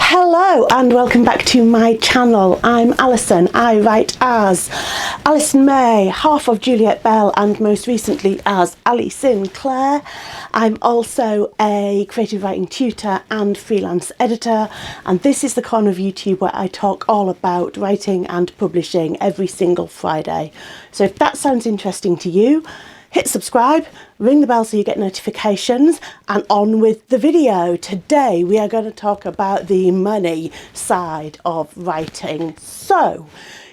Hello and welcome back to my channel. I'm Alison. I write as Alison May, half of Juliet Bell, and most recently as Sinclair. I'm also a creative writing tutor and freelance editor, and this is the corner of YouTube where I talk all about writing and publishing every single Friday. So if that sounds interesting to you, hit subscribe, ring the bell so you get notifications, and on with the video. Today we are going to talk about the money side of writing. So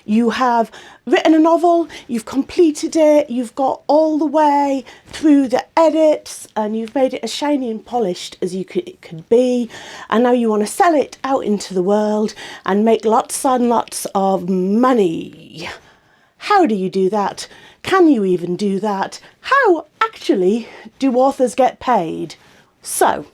you have written a novel, you've completed it, you've got all the way through the edits and you've made it as shiny and polished as it could be, and now you want to sell it out into the world and make lots and lots of money. How do you do that? Can you even do that? How actually do authors get paid? So,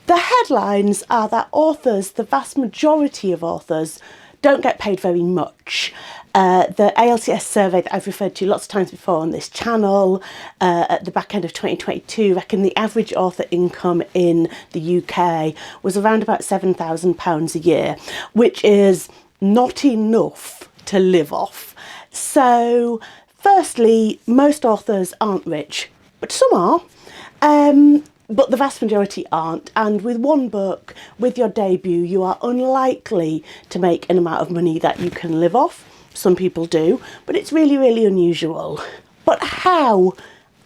the headlines are that authors, the vast majority of authors, don't get paid very much. The ALCS survey that I've referred to lots of times before on this channel, at the back end of 2022, reckoned the average author income in the UK was around about £7,000 a year, which is not enough to live off. So, firstly, most authors aren't rich, but some are, but the vast majority aren't. And with one book, with your debut, you are unlikely to make an amount of money that you can live off. Some people do, but it's really, really unusual. But how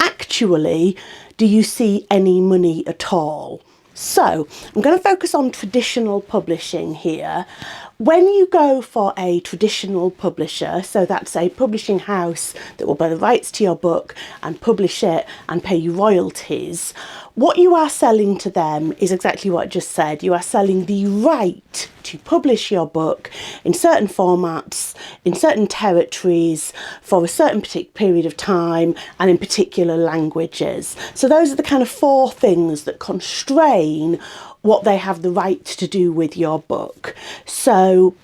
actually do you see any money at all? So I'm going to focus on traditional publishing here. When you go for a traditional publisher, so that's a publishing house that will buy the rights to your book and publish it and pay you royalties, what you are selling to them is exactly what I just said. You are selling the right to publish your book in certain formats, in certain territories, for a certain period of time, and in particular languages. So those are the kind of four things that constrain what they have the right to do with your book. So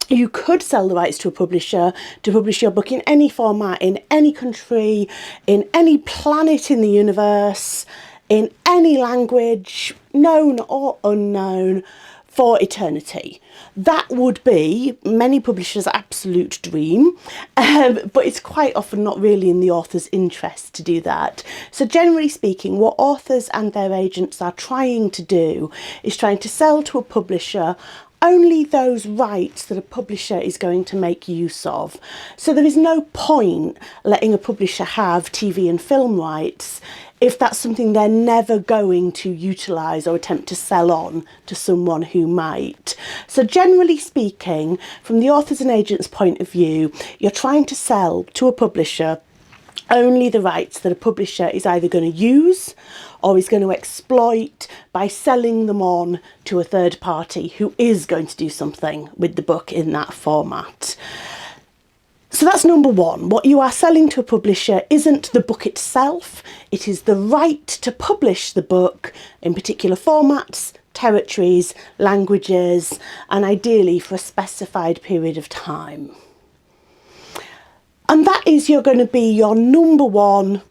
you could sell the rights to a publisher to publish your book in any format, in any country, in any planet in the universe, in any language, known or unknown, for eternity. That would be many publishers' absolute dream, but it's quite often not really in the author's interest to do that. So generally speaking, what authors and their agents are trying to do is trying to sell to a publisher only those rights that a publisher is going to make use of. So there is no point letting a publisher have TV and film rights if that's something they're never going to utilise or attempt to sell on to someone who might. So generally speaking, from the authors and agents' point of view, you're trying to sell to a publisher only the rights that a publisher is either going to use or is going to exploit by selling them on to a third party who is going to do something with the book in that format. So that's number one. What you are selling to a publisher isn't the book itself, it is the right to publish the book in particular formats, territories, languages, and ideally for a specified period of time. And that is going to be your number one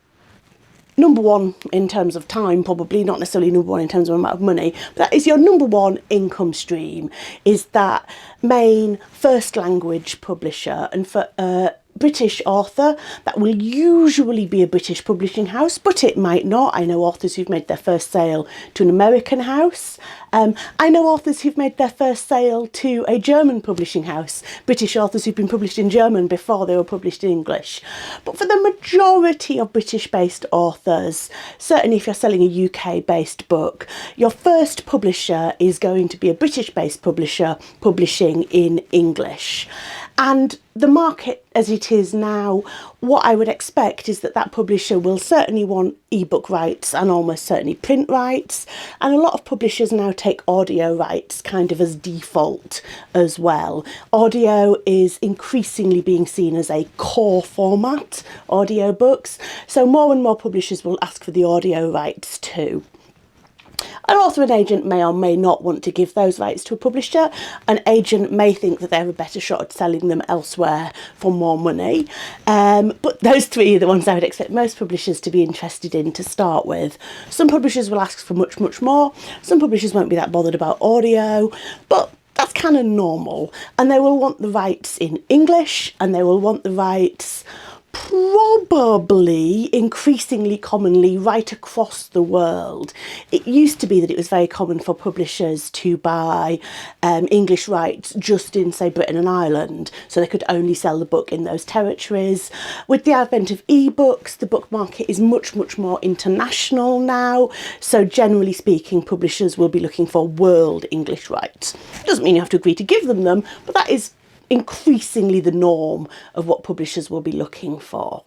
in terms of time, probably not necessarily number one in terms of amount of money, but that is your number one income stream, is that main first language publisher. And for a British author, that will usually be a British publishing house, but it might not. I know authors who've made their first sale to an American house. I know authors who've made their first sale to a German publishing house, British authors who've been published in German before they were published in English. But for the majority of British-based authors, certainly if you're selling a UK-based book, your first publisher is going to be a British-based publisher publishing in English. And the market as it is now, what I would expect is that that publisher will certainly want ebook rights and almost certainly print rights. And a lot of publishers now take audio rights kind of as default as well. Audio is increasingly being seen as a core format, audiobooks. So more and more publishers will ask for the audio rights too. An author and agent may or may not want to give those rights to a publisher. An agent may think that they have a better shot at selling them elsewhere for more money. But those three are the ones I would expect most publishers to be interested in to start with. Some publishers will ask for much, much more. Some publishers won't be that bothered about audio, but that's kind of normal. And they will want the rights in English, and they will want the rights probably increasingly commonly right across the world. It used to be that it was very common for publishers to buy English rights just in, say, Britain and Ireland, so they could only sell the book in those territories. With the advent of ebooks, the book market is much, much more international now, so generally speaking, publishers will be looking for world English rights. Doesn't mean you have to agree to give them, but that is increasingly the norm of what publishers will be looking for.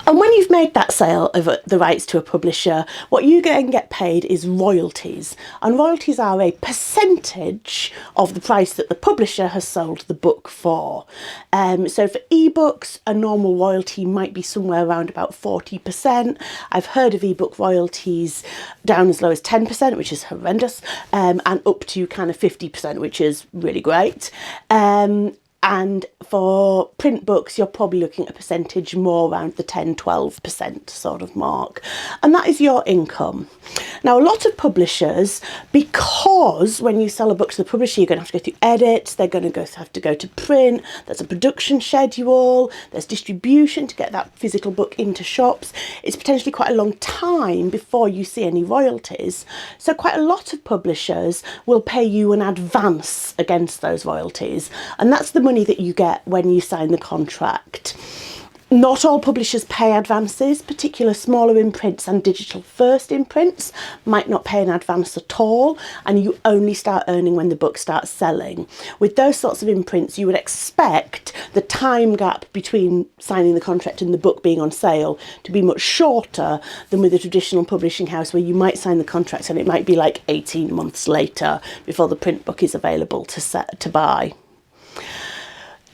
And when you've made that sale of the rights to a publisher, what you then get paid is royalties. And royalties are a percentage of the price that the publisher has sold the book for. So for ebooks, a normal royalty might be somewhere around about 40%. I've heard of ebook royalties down as low as 10%, which is horrendous, and up to kind of 50%, which is really great. And for print books, you're probably looking at a percentage more around the 10-12% sort of mark. And that is your income. Now, a lot of publishers, because when you sell a book to the publisher, you're going to have to go through edits, they're going to have to go to print, there's a production schedule, there's distribution to get that physical book into shops. It's potentially quite a long time before you see any royalties. So quite a lot of publishers will pay you an advance against those royalties. And that's the money that you get when you sign the contract. Not all publishers pay advances. Particular smaller imprints and digital first imprints might not pay an advance at all, and you only start earning when the book starts selling. With those sorts of imprints, you would expect the time gap between signing the contract and the book being on sale to be much shorter than with a traditional publishing house, where you might sign the contract and it might be like 18 months later before the print book is available to buy.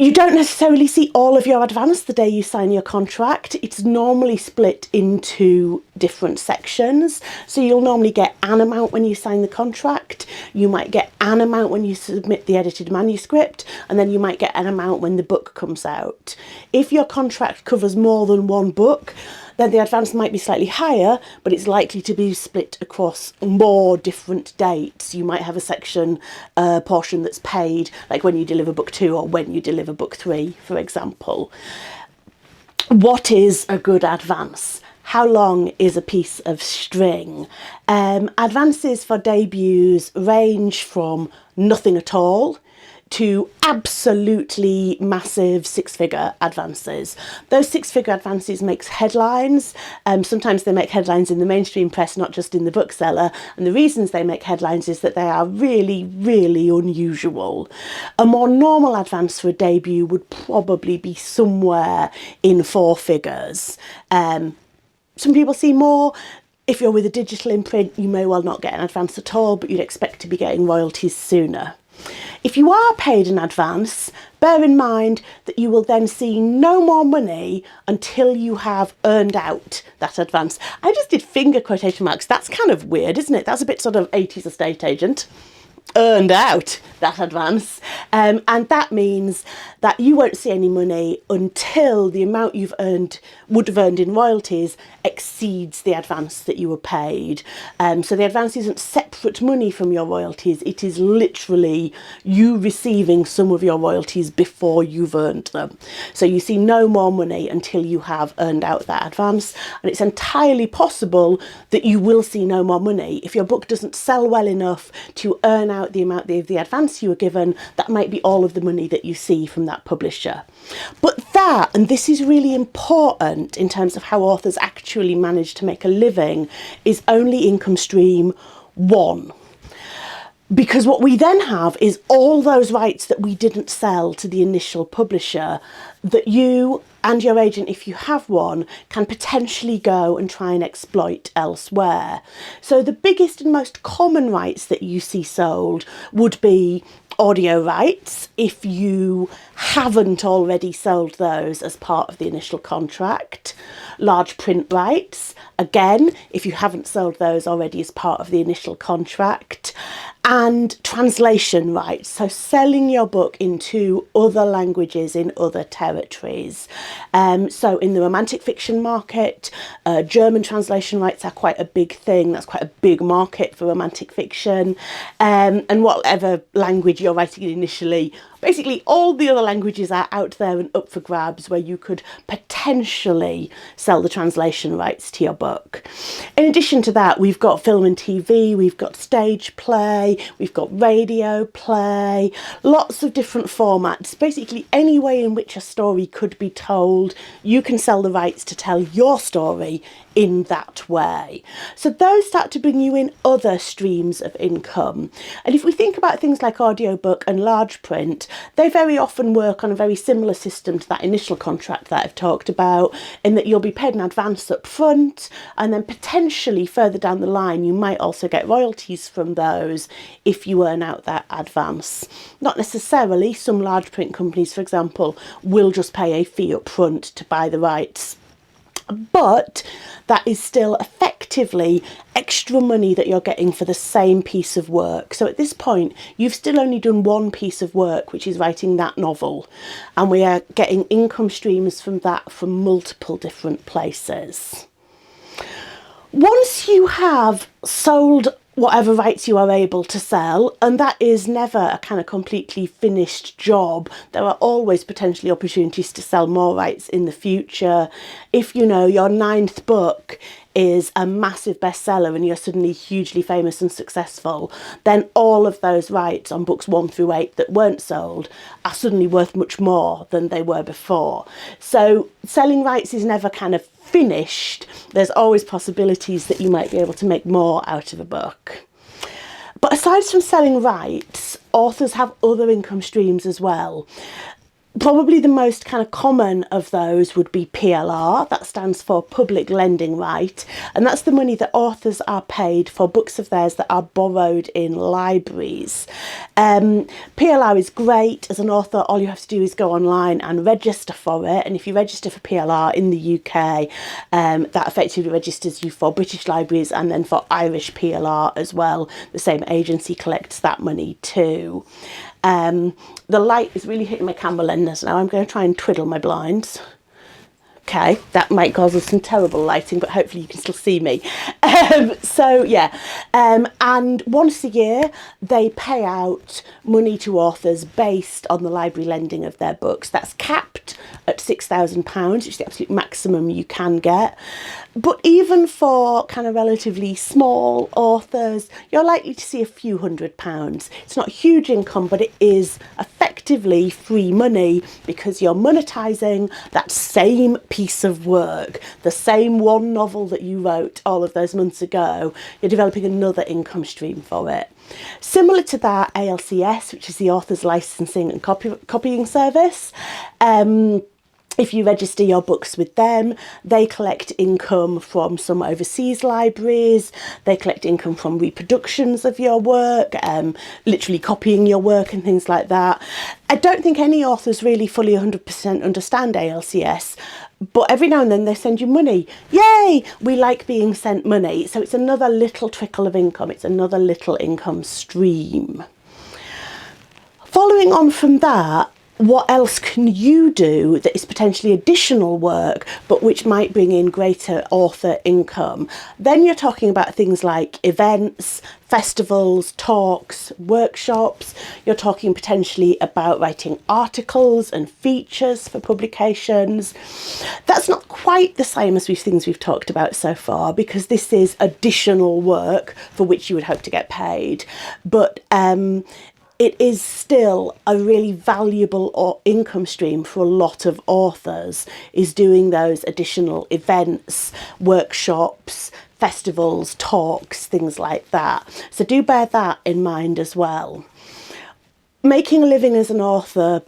You don't necessarily see all of your advance the day you sign your contract. It's normally split into different sections. So you'll normally get an amount when you sign the contract. You might get an amount when you submit the edited manuscript, and then you might get an amount when the book comes out. If your contract covers more than one book, then the advance might be slightly higher, but it's likely to be split across more different dates. You might have a section portion that's paid, like when you deliver book 2 or when you deliver book 3, for example. What is a good advance? How long is a piece of string? Advances for debuts range from nothing at all to absolutely massive six-figure advances. Those six-figure advances make headlines. Sometimes they make headlines in the mainstream press, not just in the bookseller. And the reasons they make headlines is that they are really, really unusual. A more normal advance for a debut would probably be somewhere in 4 figures. Some people see more. If you're with a digital imprint, you may well not get an advance at all, but you'd expect to be getting royalties sooner. If you are paid in advance, bear in mind that you will then see no more money until you have earned out that advance. I just did finger quotation marks. That's kind of weird, isn't it? That's a bit sort of 80s estate agent. Earned out that advance, and that means that you won't see any money until the amount you've would have earned in royalties exceeds the advance that you were paid. So the advance isn't separate money from your royalties, it is literally you receiving some of your royalties before you've earned them. So you see no more money until you have earned out that advance, and it's entirely possible that you will see no more money. If your book doesn't sell well enough to earn out the amount of the advance you were given, that might be all of the money that you see from that publisher. But that, and this is really important in terms of how authors actually manage to make a living, is only income stream 1. Because what we then have is all those rights that we didn't sell to the initial publisher that you and your agent, if you have one, can potentially go and try and exploit elsewhere. So the biggest and most common rights that you see sold would be audio rights. If you haven't already sold those as part of the initial contract. Large print rights, again, if you haven't sold those already as part of the initial contract. And translation rights, so selling your book into other languages in other territories. So in the romantic fiction market, German translation rights are quite a big thing. That's quite a big market for romantic fiction. And whatever language you're writing in initially, basically all the other languages are out there and up for grabs where you could potentially sell the translation rights to your book. In addition to that, we've got film and TV, we've got stage play, we've got radio play, lots of different formats. Basically any way in which a story could be told, you can sell the rights to tell your story in that way. So those start to bring you in other streams of income. And if we think about things like audiobook and large print, they very often work on a very similar system to that initial contract that I've talked about, in that you'll be paid in advance up front, and then potentially further down the line you might also get royalties from those if you earn out that advance. Not necessarily. Some large print companies, for example, will just pay a fee up front to buy the rights. But that is still effectively extra money that you're getting for the same piece of work. So at this point, you've still only done one piece of work, which is writing that novel. And we are getting income streams from that from multiple different places. Once you have sold whatever rights you are able to sell, and that is never a kind of completely finished job. There are always potentially opportunities to sell more rights in the future. If you know your 9th book is a massive bestseller and you're suddenly hugely famous and successful, then all of those rights on books 1 through 8 that weren't sold are suddenly worth much more than they were before. So selling rights is never kind of finished. There's always possibilities that you might be able to make more out of a book. But aside from selling rights, authors have other income streams as well. Probably the most kind of common of those would be PLR, that stands for Public Lending Right, and that's the money that authors are paid for books of theirs that are borrowed in libraries. PLR is great. As an author, all you have to do is go online and register for it, and if you register for PLR in the UK, that effectively registers you for British libraries and then for Irish PLR as well. The same agency collects that money too. The light is really hitting my camera lens now. I'm going to try and twiddle my blinds. Okay, that might cause us some terrible lighting, but hopefully you can still see me. And once a year they pay out money to authors based on the library lending of their books. That's capped at £6,000, which is the absolute maximum you can get. But even for kind of relatively small authors, you're likely to see a few £100s. It's not huge income, but it is effectively free money because you're monetising that same piece of work, the same one novel that you wrote all of those months ago. You're developing another income stream for it. Similar to that, ALCS, which is the Authors Licensing and Copying Service, if you register your books with them, they collect income from some overseas libraries, they collect income from reproductions of your work, literally copying your work and things like that. I don't think any authors really fully 100% understand ALCS, but every now and then they send you money. Yay! We like being sent money. So it's another little trickle of income. It's another little income stream. Following on from that, what else can you do that is potentially additional work, but which might bring in greater author income? Then you're talking about things like events, festivals, talks, workshops. You're talking potentially about writing articles and features for publications. That's not quite the same as these things we've talked about so far, because this is additional work for which you would hope to get paid. But it is still a really valuable income stream for a lot of authors, is doing those additional events, workshops, festivals, talks, things like that. So do bear that in mind as well. Making a living as an author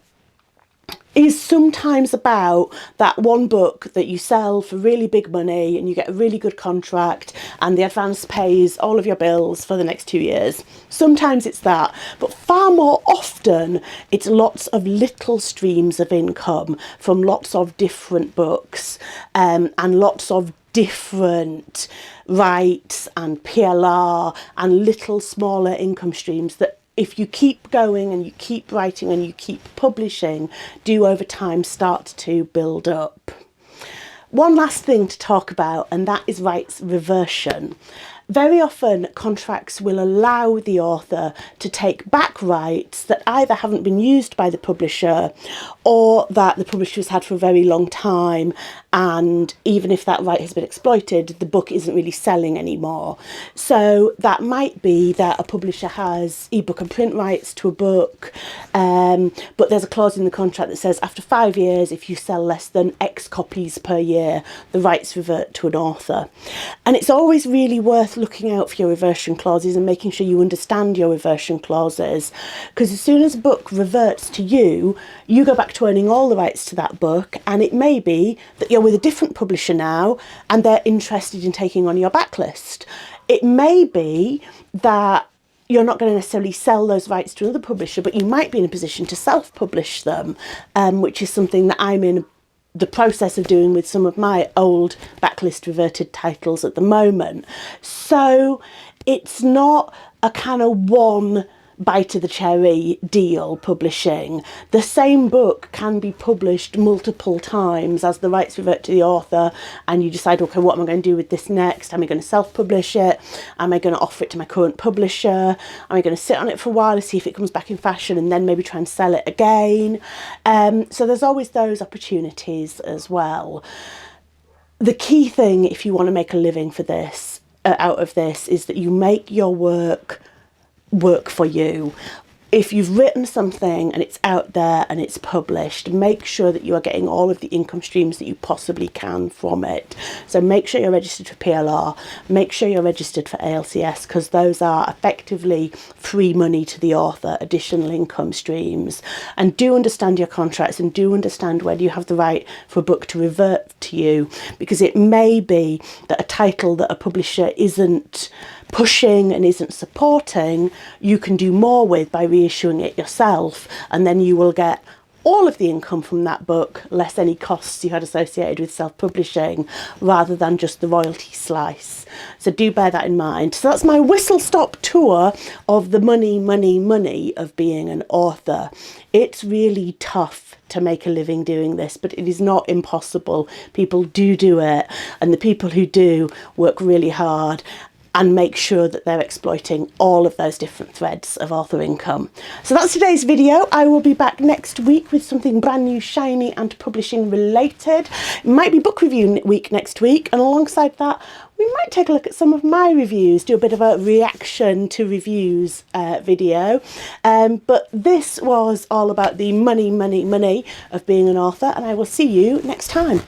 is sometimes about that one book that you sell for really big money and you get a really good contract and the advance pays all of your bills for the next 2 years. Sometimes it's that, but far more often it's lots of little streams of income from lots of different books, and lots of different rights and PLR and little smaller income streams that, if you keep going and you keep writing and you keep publishing, do over time start to build up. One last thing to talk about, and that is rights reversion. Very often contracts will allow the author to take back rights that either haven't been used by the publisher or that the publisher has had for a very long time, and even if that right has been exploited, the book isn't really selling anymore. So that might be that a publisher has ebook and print rights to a book, but there's a clause in the contract that says after 5 years, if you sell less than X copies per year, the rights revert to an author. And it's always really worth looking out for your reversion clauses and making sure you understand your reversion clauses, because as soon as a book reverts to you, you go back to owning all the rights to that book, and it may be that you're with a different publisher now and they're interested in taking on your backlist. It may be that you're not going to necessarily sell those rights to another publisher, but you might be in a position to self-publish them, which is something that I'm in the process of doing with some of my old backlist reverted titles at the moment. So it's not a kind of one bite of the cherry deal publishing. The same book can be published multiple times as the rights revert to the author, and you decide, okay, what am I going to do with this next? Am I going to self-publish it? Am I going to offer it to my current publisher? Am I going to sit on it for a while and see if it comes back in fashion and then maybe try and sell it again? So there's always those opportunities as well. The key thing, if you want to make a living for this, out of this, is that you make your work for you. If you've written something and it's out there and it's published, make sure that you are getting all of the income streams that you possibly can from it. So make sure you're registered for PLR, make sure you're registered for ALCS, because those are effectively free money to the author, additional income streams. And do understand your contracts and do understand whether you have the right for a book to revert to you, because it may be that a title that a publisher isn't pushing and isn't supporting, you can do more with by reissuing it yourself, and then you will get all of the income from that book, less any costs you had associated with self-publishing, rather than just the royalty slice. So do bear that in mind. So that's my whistle-stop tour of the money of being an author. It's really tough to make a living doing this, but it is not impossible. People do it, and the people who do work really hard and make sure that they're exploiting all of those different threads of author income. So that's today's video. I will be back next week with something brand new, shiny and publishing related. It might be book review week next week, and alongside that we might take a look at some of my reviews, do a bit of a reaction to reviews video. But this was all about the money of being an author, and I will see you next time.